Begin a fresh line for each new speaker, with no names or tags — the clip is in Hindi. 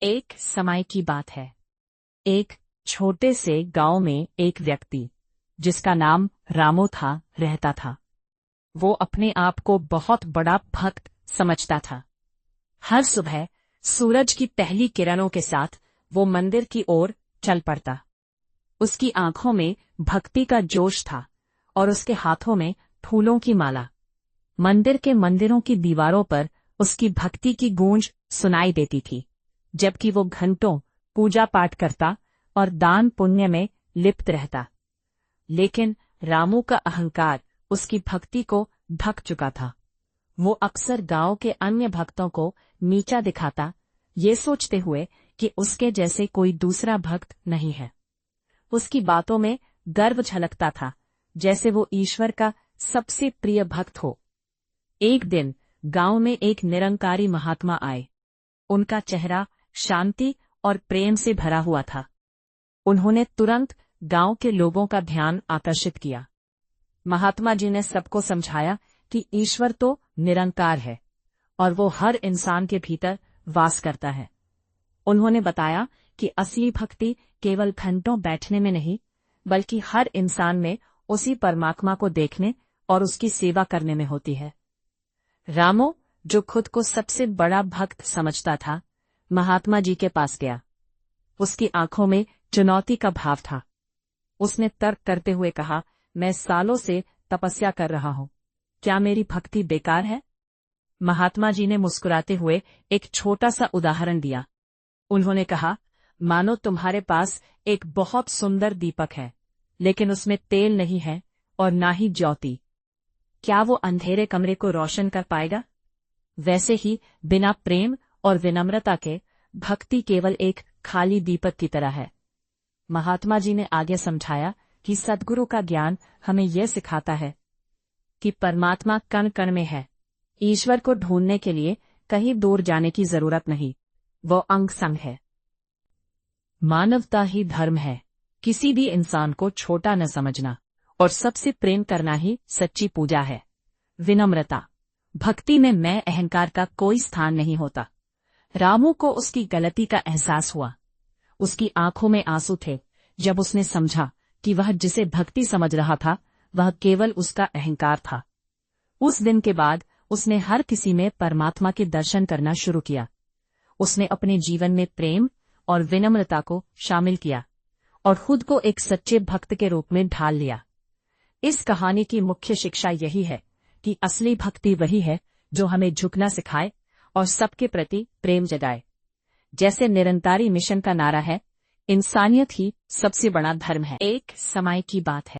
एक समय की बात है। एक छोटे से गांव में एक व्यक्ति जिसका नाम रामू था रहता था। वो अपने आप को बहुत बड़ा भक्त समझता था। हर सुबह सूरज की पहली किरणों के साथ वो मंदिर की ओर चल पड़ता। उसकी आंखों में भक्ति का जोश था और उसके हाथों में फूलों की माला। मंदिर के मंदिरों की दीवारों पर उसकी भक्ति की गूंज सुनाई देती थी, जबकि वो घंटों पूजा पाठ करता और दान पुण्य में लिप्त रहता। लेकिन रामू का अहंकार उसकी भक्ति को ढक चुका था। वो अक्सर गांव के अन्य भक्तों को नीचा दिखाता, ये सोचते हुए कि उसके जैसे कोई दूसरा भक्त नहीं है। उसकी बातों में गर्व झलकता था, जैसे वो ईश्वर का सबसे प्रिय भक्त हो। एक दिन गांव में एक निरंकारी महात्मा आए। उनका चेहरा शांति और प्रेम से भरा हुआ था। उन्होंने तुरंत गांव के लोगों का ध्यान आकर्षित किया। महात्मा जी ने सबको समझाया कि ईश्वर तो निरंकार है और वो हर इंसान के भीतर वास करता है। उन्होंने बताया कि असली भक्ति केवल घंटों बैठने में नहीं, बल्कि हर इंसान में उसी परमात्मा को देखने और उसकी सेवा करने में होती है। रामू, जो खुद को सबसे बड़ा भक्त समझता था, महात्मा जी के पास गया। उसकी आंखों में चुनौती का भाव था। उसने तर्क करते हुए कहा, मैं सालों से तपस्या कर रहा हूं, क्या मेरी भक्ति बेकार है? महात्मा जी ने मुस्कुराते हुए एक छोटा सा उदाहरण दिया। उन्होंने कहा, मानो तुम्हारे पास एक बहुत सुंदर दीपक है, लेकिन उसमें तेल नहीं है और ना ही ज्योति। क्या वो अंधेरे कमरे को रोशन कर पाएगा? वैसे ही बिना प्रेम और विनम्रता के भक्ति केवल एक खाली दीपक की तरह है। महात्मा जी ने आगे समझाया कि सद्गुरु का ज्ञान हमें यह सिखाता है कि परमात्मा कण कण में है। ईश्वर को ढूंढने के लिए कहीं दूर जाने की जरूरत नहीं, वो अंग संग है। मानवता ही धर्म है। किसी भी इंसान को छोटा न समझना और सबसे प्रेम करना ही सच्ची पूजा है। विनम्रता, भक्ति में मैं अहंकार का कोई स्थान नहीं होता। रामू को उसकी गलती का एहसास हुआ। उसकी आंखों में आंसू थे जब उसने समझा कि वह जिसे भक्ति समझ रहा था वह केवल उसका अहंकार था। उस दिन के बाद उसने हर किसी में परमात्मा के दर्शन करना शुरू किया। उसने अपने जीवन में प्रेम और विनम्रता को शामिल किया और खुद को एक सच्चे भक्त के रूप में ढाल लिया। इस कहानी की मुख्य शिक्षा यही है कि असली भक्ति वही है जो हमें झुकना सिखाए और सबके प्रति प्रेम जगाए। जैसे निरंकारी मिशन का नारा है, इंसानियत ही सबसे बड़ा धर्म है। एक समय की बात है।